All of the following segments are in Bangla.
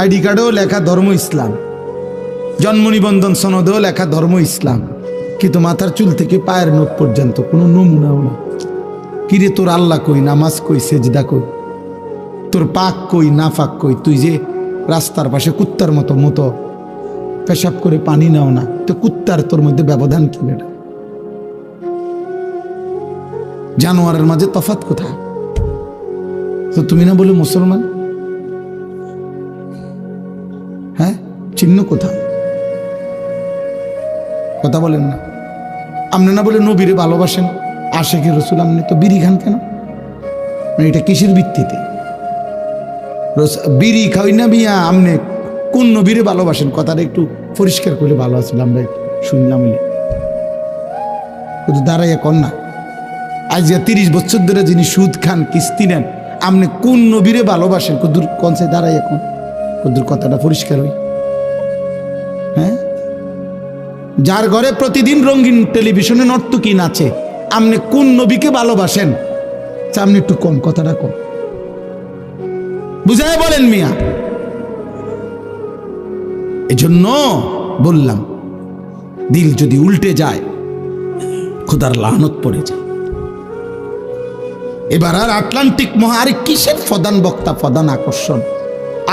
আইডি কার্ডেও লেখা ধর্ম ইসলাম, জন্ম নিবন্ধন সনদেও লেখা ধর্ম ইসলাম, কিন্তু মাথার চুল থেকে পায়ের নখ পর্যন্ত কোনো নমুনাও না। কিরে তোর আল্লাহ কই, নামাজ কই, সেজদা কই, তোর পাক কই, না পাক কই? তুই যে রাস্তার পাশে কুত্তার মতো মতো পেশাব করে পানি নাও না, তো কুত্তার তোর মধ্যে ব্যবধান কি? বেটা জানোয়ারের মাঝে তফাৎ কোথায়? তো তুমি না বলে মুসলমান, হ্যাঁ চিহ্ন কোথায়? কথা বলেন না। আপনি না বলে নবীরে ভালোবাসেন, আশিকি রসুল, আপনি তো বিড়ি খান কেন? এটা কিসের ভিত্তিতে? বিড়ি খাই না বিয়া, আপনি কোন নবীরে ভালোবাসেন? কথাটা একটু পরিষ্কার করলে ভালো আছিল, আমরা একটু শুনলাম। শুধু দাঁড়াইয়া কন না, আজ 30 বছর ধরে যিনি সুদ খান, কিস্তি নেন, আপনি কোন নবীরে ভালোবাসেন? কদ্দুর কনসে দাঁড়াইয়া কন, কদ্দুর কথাটা পরিষ্কার হই। হ্যাঁ, যার ঘরে প্রতিদিন রঙিন টেলিভিশনে নর্তকী নাচে, আপনি কোন নবীকে ভালোবাসেন? আপনি একটু কম, কথাটা কম বুঝায় বলেন মিয়া। এজন্য বললাম, দিল যদি উল্টে যায় খোদার লানত পড়ে যায়। এবার আর আটলান্টিক মহারে কিসের প্রধান বক্তা, প্রধান আকর্ষণ?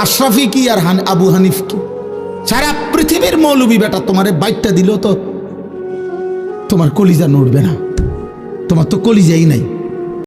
আশরাফি কি আর আবু হানিফ কি? সারা পৃথিবীর মৌলবী বেটা তোমারে বাইকটা দিল তো তোমার কলিজা নড়বে না, তোমার তো কলিজাই নাই।